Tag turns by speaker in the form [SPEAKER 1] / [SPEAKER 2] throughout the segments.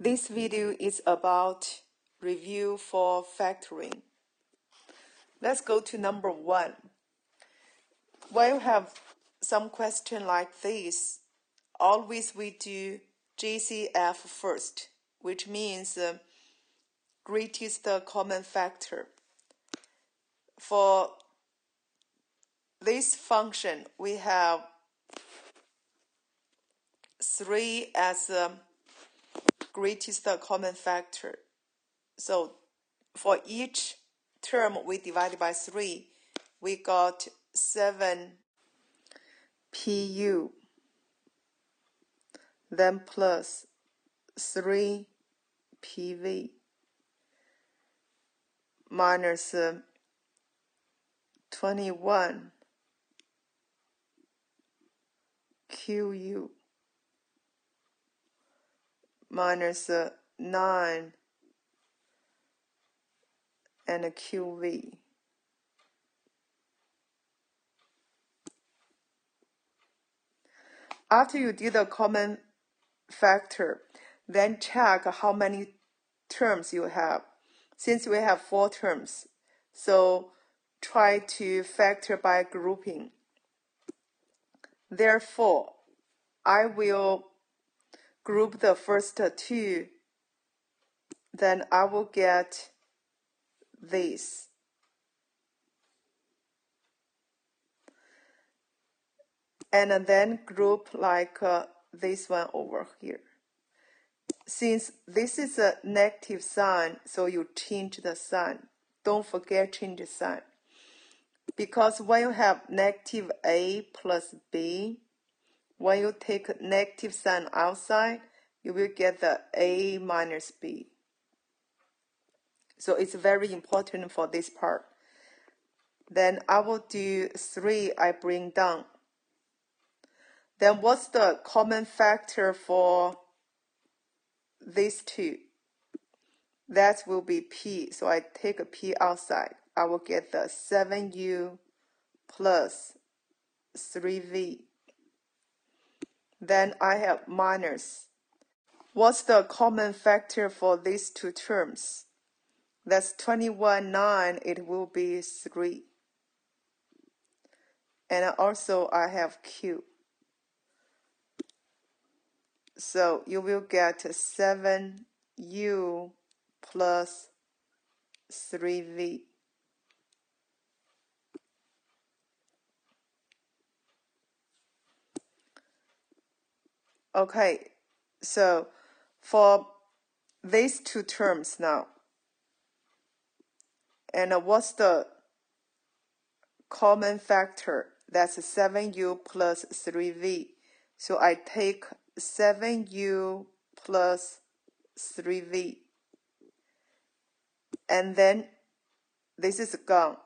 [SPEAKER 1] This video is about review for factoring. Let's go to number 1. When you have some question like this, always we do GCF first, which means greatest common factor. For this function, we have 3 as greatest common factor. So for each term we divided by 3, we got 7 PU, then plus 3 PV minus 21 QU minus 9 and QV. After you did the common factor, then check how many terms you have. Since we have 4 terms, so try to factor by grouping. Therefore, I will group the first 2, then I will get this. And then group like this one over here. Since this is a negative sign, so you change the sign. Don't forget change the sign. Because when you have negative A plus B, when you take negative sign outside, you will get the A minus B. So it's very important for this part. Then I will do 3, I bring down. Then what's the common factor for these 2? That will be P. So I take a P outside. I will get the 7U plus 3V. Then I have minus. What's the common factor for these 2 terms? That's 21, 9. It will be 3. And also I have Q. So you will get 7U plus 3V. Okay, so for these 2 terms now, and what's the common factor? That's 7U plus 3V. So I take 7U plus 3V. And then this is gone.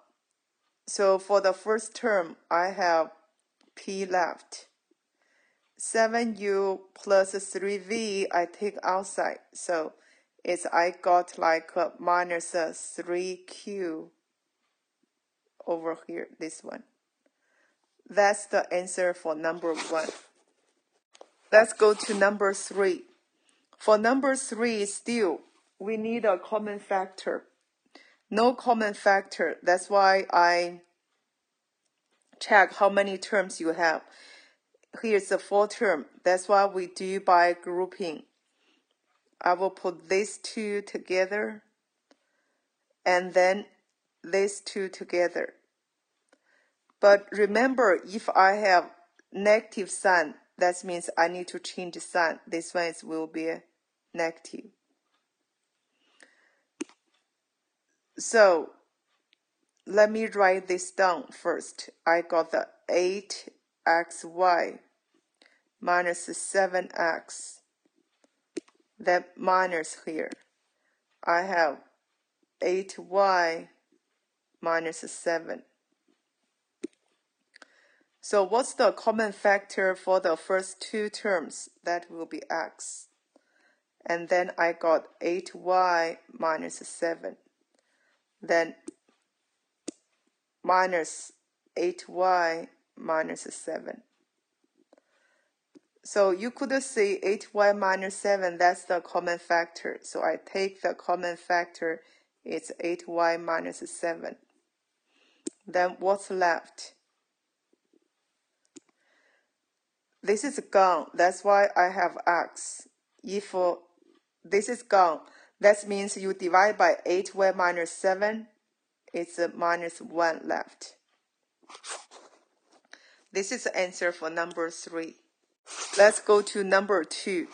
[SPEAKER 1] So for the first term, I have P left. 7U plus 3V I take outside. So I got like minus 3Q over here, this one. That's the answer for number 1. Let's go to number 3. For number 3, still, we need a common factor. No common factor. That's why I check how many terms you have. Here's the 4 term. That's why we do by grouping. I will put these 2 together and then these 2 together. But remember, if I have negative sign, that means I need to change sign. This one will be negative. So let me write this down first. I got the 8xy minus 7x. That minus here. I have 8y minus 7. So what's the common factor for the first 2 terms? That will be x. And then I got 8y minus 7. Then minus 8y minus 7. So you could say 8y minus 7, that's the common factor. So I take the common factor, it's 8y minus 7. Then what's left? This is gone, that's why I have x. If this is gone, that means you divide by 8y minus 7, it's minus 1 left. This is the answer for number 3. Let's go to number 2.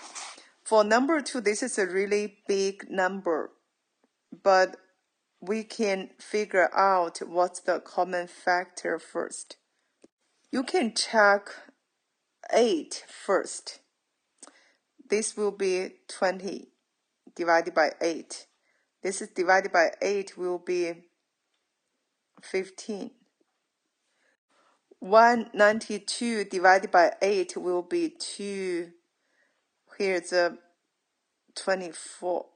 [SPEAKER 1] For number 2, this is a really big number, but we can figure out what's the common factor first. You can check 8 first. This will be 20 divided by 8. This is divided by 8 will be 15. 192 divided by 8 will be 2. Here's a 24.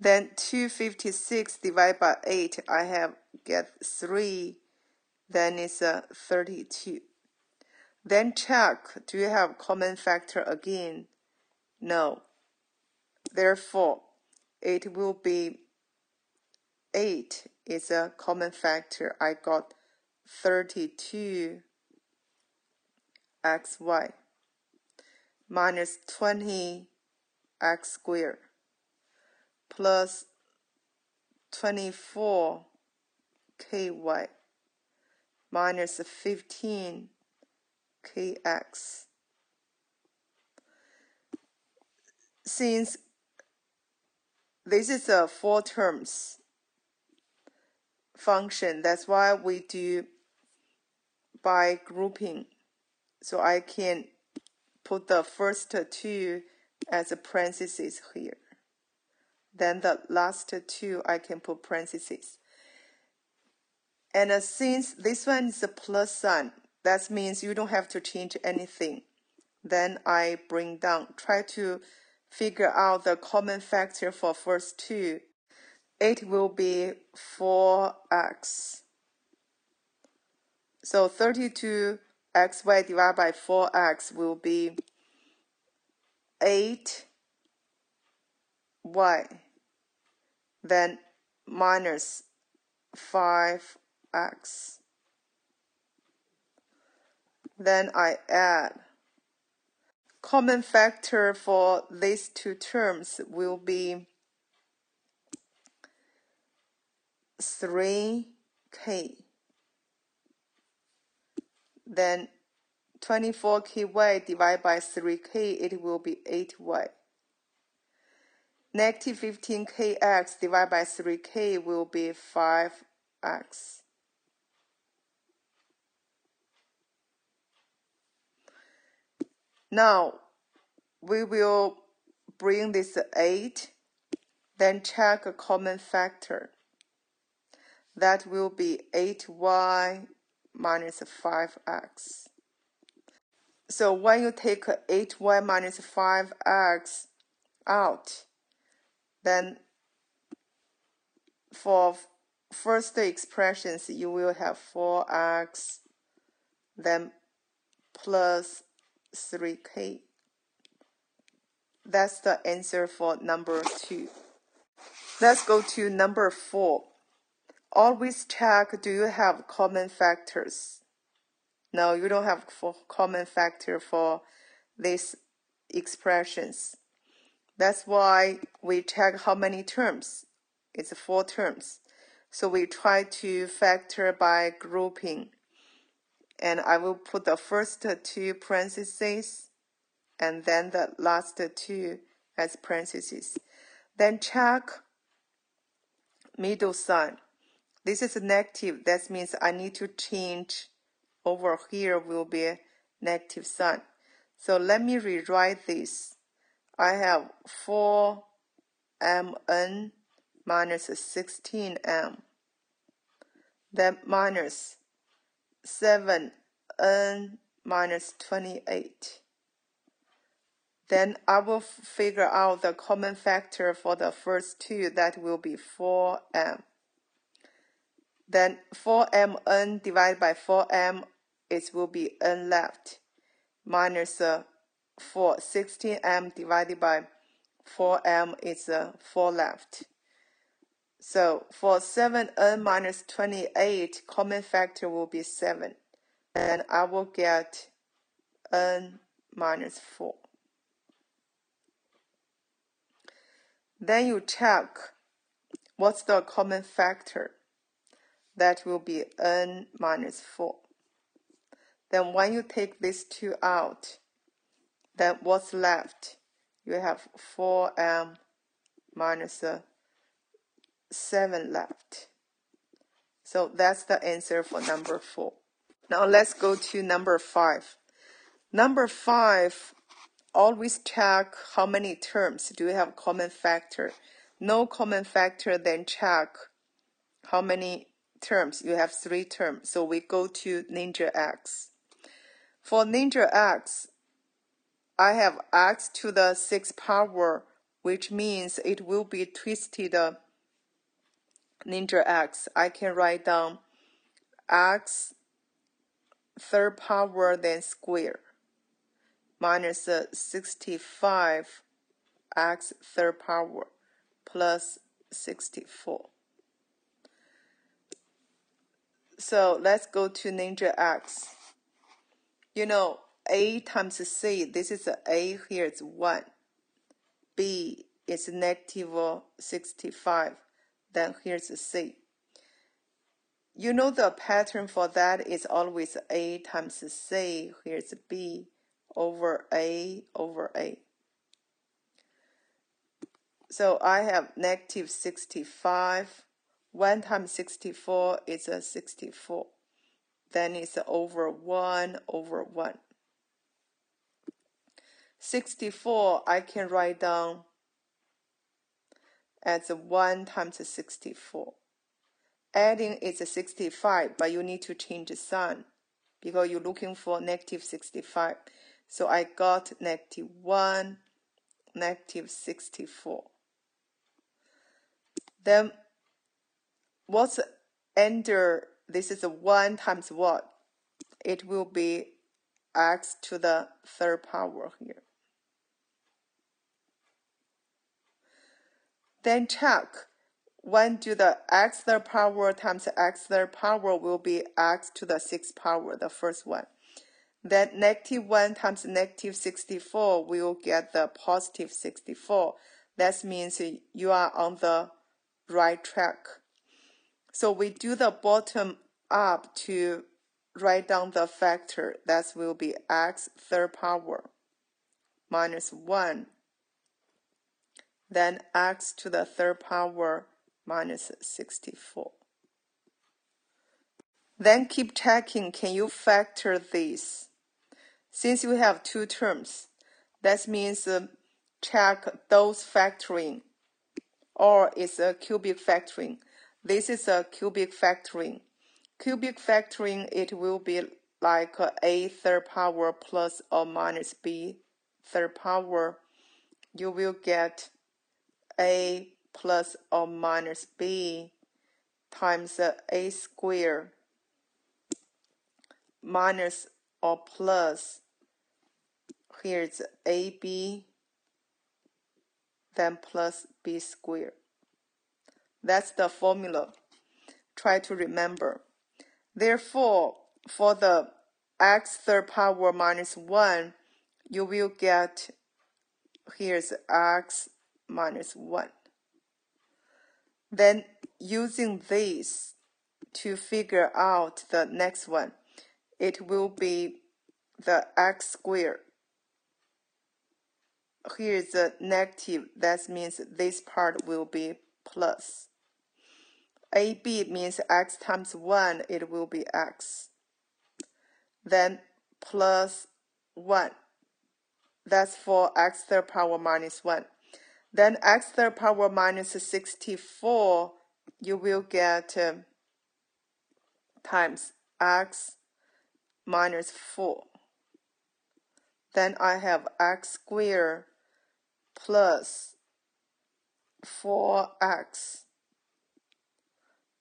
[SPEAKER 1] Then 256 divided by 8, I have get 3. Then it's 32. Then check, do you have common factor again? No. Therefore, it will be 8 is a common factor. I got 32 xy minus 20 x squared plus 24 ky minus 15 kx. Since this is a 4 terms function, that's why we do by grouping. So I can put the first 2 as a parenthesis here. Then the last 2 I can put parentheses. And since this one is a plus sign, that means you don't have to change anything. Then I bring down, try to figure out the common factor for first 2. It will be 4x. So 32xy divided by 4x will be 8y. Then minus 5x. Then I add. Common factor for these 2 terms will be 3k. Then 24ky divided by 3k, it will be 8y. Negative 15kx divided by 3k will be 5x. Now, we will bring this 8, then check a common factor. That will be 8y minus 5x. So when you take 8y minus 5x out, then for first expressions, you will have 4x, then plus 3k. That's the answer for number 2. Let's go to number 4. Always check, do you have common factors? No, you don't have common factor for these expressions. That's why we check how many terms. It's 4 terms. So we try to factor by grouping. And I will put the first 2 parentheses and then the last 2 as parentheses. Then check middle sign. This is negative. That means I need to change. Over here will be a negative sign. So let me rewrite this. I have 4mn minus 16m. Then minus 7n minus 28. Then I will figure out the common factor for the first 2. That will be 4m. Then 4mn divided by 4m, it will be n left. minus 4. 16m divided by 4m is 4 left. So for 7n minus 28, common factor will be 7. And I will get n minus 4. Then you check what's the common factor. That will be n minus 4. Then when you take these two out, then what's left? You have 4m minus 7 left. So that's the answer for number 4. Now let's go to number 5. Number 5, always check how many terms do you have common factor. No common factor, then check how many terms. You have 3 terms. So we go to Ninja X. For Ninja X, I have x to the 6th power, which means it will be twisted Ninja X. I can write down x 3rd power then square minus 65 x 3rd power plus 64. So let's go to Ninja X. You know, a times c, this is a, here it's 1. B is negative 65. Then here's c. You know the pattern for that is always a times c. Here's b over a over a. So I have negative 65. 1 times 64 is a 64. Then it's over 1 over 1. 64 I can write down as 1 times 64. Adding is 65, but you need to change the sign because you're looking for negative 65. So I got negative 1, negative 64. Then what's under, this is 1 times what? It will be x to the 3rd power here. Then check, when do the x 3rd power times x 3rd power will be x to the 6th power, the first one. Then negative 1 times negative 64 will get the positive 64. That means you are on the right track. So we do the bottom up to write down the factor. That will be x 3rd power minus 1. Then x to the 3rd power minus 64. Then keep checking, can you factor this? Since you have 2 terms, that means check those factoring, or it's a cubic factoring. This is a cubic factoring. Cubic factoring, it will be like a 3rd power plus or minus b 3rd power. You will get a plus or minus b times a square minus or plus, here's ab, then plus b squared. That's the formula. Try to remember. Therefore, for the x 3rd power minus 1, you will get, here's x minus 1. Then using this to figure out the next one, it will be the x squared. Here is a negative. That means this part will be plus. AB means x times 1. It will be x. Then plus 1. That's for x 3rd power minus 1. Then x 3rd power minus 64, you will get times x minus 4. Then I have x squared plus 4x,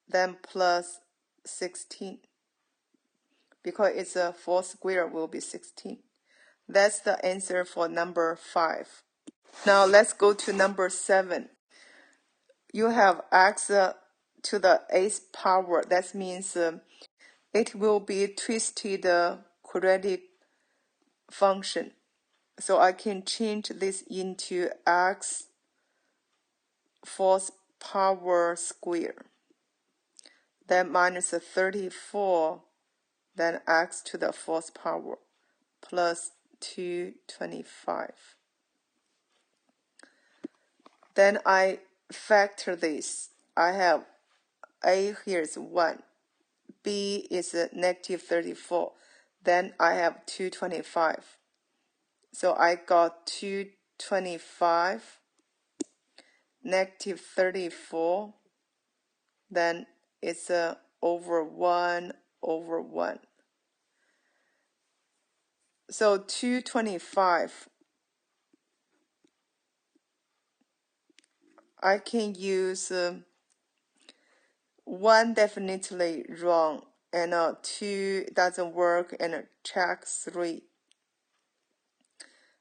[SPEAKER 1] then plus 16. Because it's a 4 squared will be 16. That's the answer for number 5. Now let's go to number 7. You have x to the 8th power. That means it will be twisted quadratic function. So I can change this into x 4th power square. Then minus 34, then x to the 4th power plus 225. Then I factor this. I have a here is 1, b is negative 34, then I have 225. So I got 225, negative 34, then it's over 1 over 1. So 225, I can use 1 definitely wrong, and 2 doesn't work, and check 3.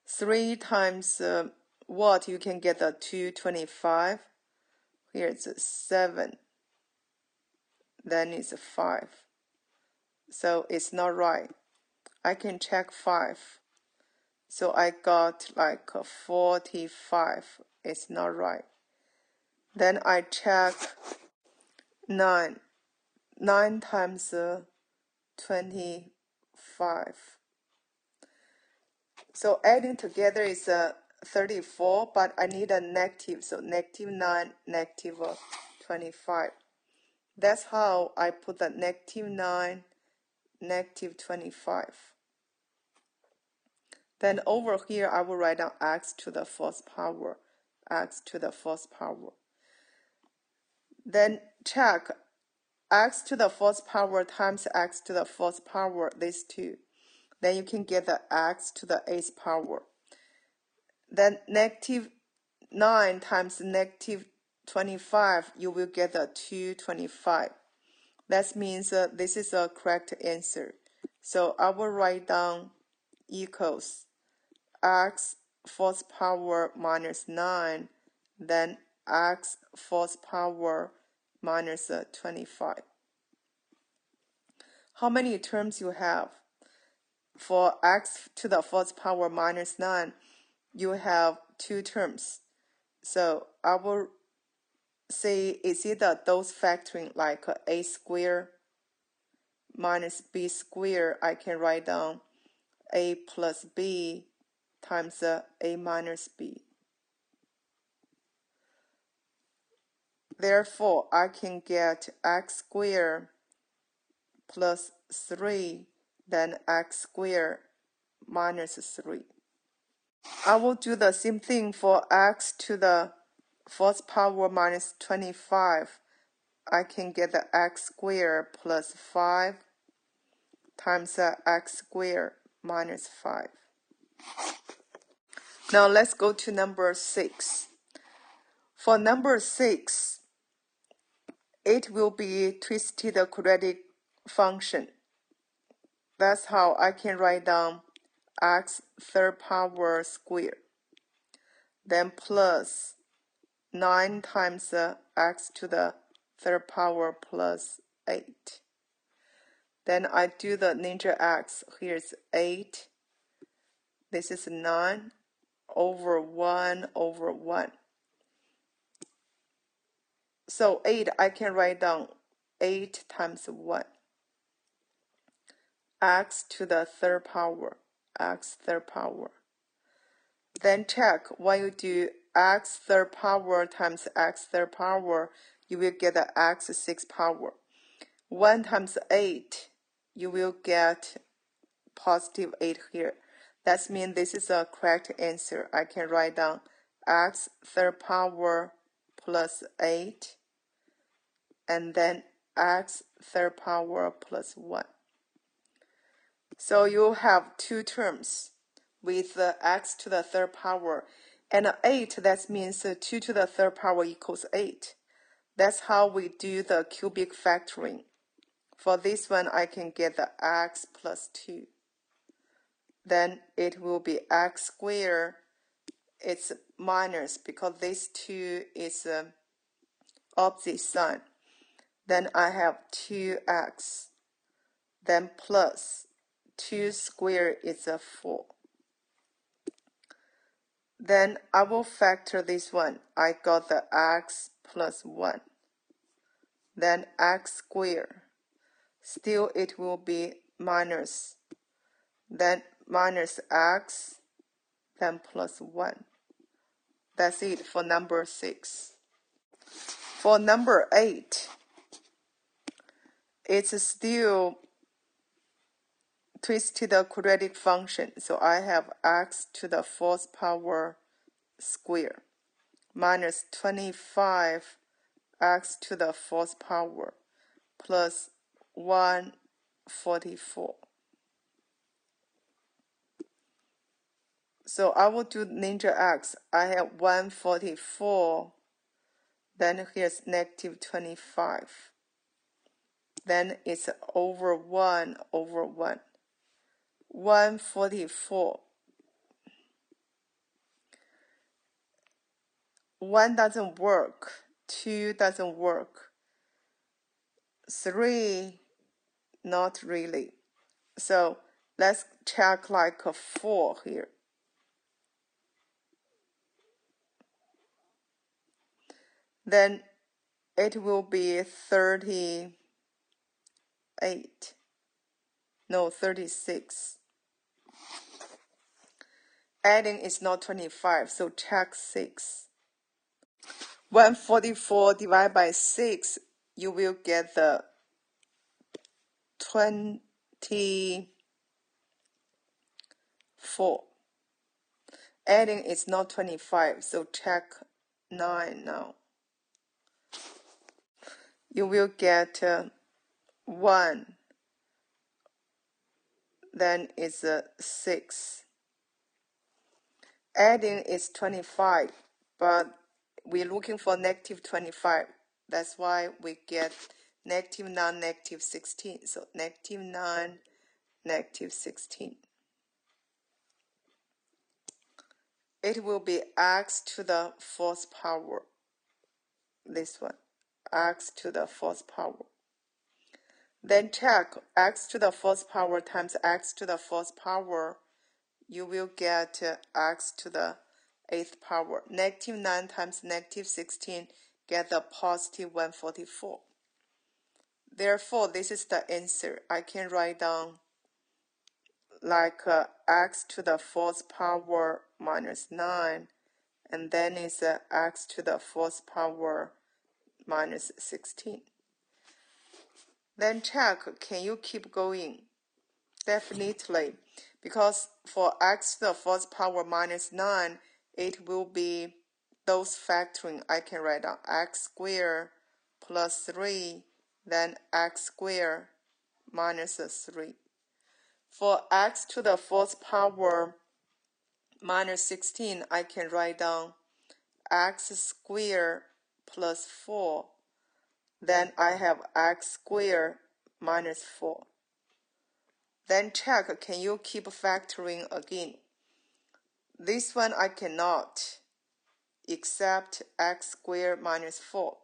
[SPEAKER 1] 3 times what? You can get 225. Here it's 7. Then it's 5. So it's not right. I can check 5. So I got like 45. It's not right. Then I check 9. 9 times 25. So adding together is 34, but I need a negative. So negative 9, negative 25. That's how I put the negative 9, negative 25. Then over here, I will write down x to the 4th power, x to the 4th power. Then check x to the 4th power times x to the 4th power, these two. Then you can get the x to the 8th power. Then negative 9 times negative 25, you will get the 225. That means this is a correct answer. So I will write down equals x 4th power minus 9, then x 4th power minus 25. How many terms you have? For x to the 4th power minus 9, you have 2 terms. So I will say, is it those factoring like a square minus b square? I can write down a plus b times a minus b. Therefore, I can get x squared plus 3, then x squared minus 3. I will do the same thing for x to the 4th power minus 25. I can get the x squared plus 5 times x squared minus 5. Now let's go to number 6. For number 6, it will be twisted quadratic function. That's how I can write down x 3rd power squared. Then plus 9 times x to the 3rd power plus 8. Then I do the ninja x. Here's 8. This is 9 over 1 over 1. So 8, I can write down 8 times 1. X to the 3rd power, x 3rd power. Then check, when you do x 3rd power times x 3rd power, you will get the x 6th power. 1 times 8, you will get positive 8 here. That means this is a correct answer. I can write down x 3rd power plus 8, and then x 3rd power plus 1. So you have 2 terms with x to the 3rd power. And 8, that means 2 to the 3rd power equals 8. That's how we do the cubic factoring. For this one, I can get the x plus 2. then it will be x squared. It's minus because these two is opposite sign. Then I have 2x, then plus 2 squared is a 4. Then I will factor this one. I got the x plus 1. Then x squared. Still it will be minus. Then minus x, then plus 1. That's it for number 6. For number 8, it's still twisted quadratic function. So I have x to the 4th power square minus 25 x to the 4th power plus 144. So I will do ninja x. I have 144. Then here's negative 25. Then it's over 1 over 1. 144. 1 doesn't work. 2 doesn't work. 3, not really. So let's check like a 4 here. Then it will be 38. No, 36. Adding is not 25, so check 6. 144 divided by 6, you will get the 24. Adding is not 25, so check 9 now. You will get 1. Then it's 6. Adding is 25, but we're looking for negative 25. That's why we get negative 9, negative 16. So negative 9, negative 16. It will be x to the 4th power. This one, x to the 4th power. Then check x to the 4th power times x to the 4th power. You will get x to the 8th power. Negative 9 times negative 16 get the positive 144. Therefore, this is the answer. I can write down like x to the 4th power minus 9, and then it's x to the 4th power minus 16. Then check, can you keep going? Definitely, because for x to the 4th power minus 9, it will be those factoring. I can write down x squared plus 3, then x squared minus 3. For x to the 4th power minus 16, I can write down x squared plus 4. Then I have x squared minus 4. Then check, can you keep factoring again? This one I cannot, except x squared minus 4.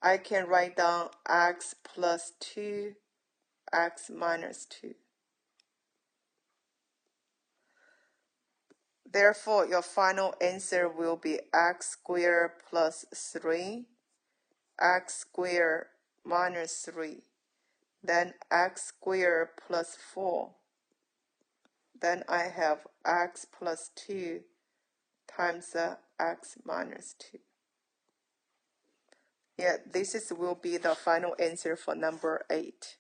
[SPEAKER 1] I can write down x plus 2, x minus 2. Therefore, your final answer will be x squared plus 3, x squared minus 3, then x squared plus 4. Then I have x plus 2 times x minus 2. Yeah, will be the final answer for number 8.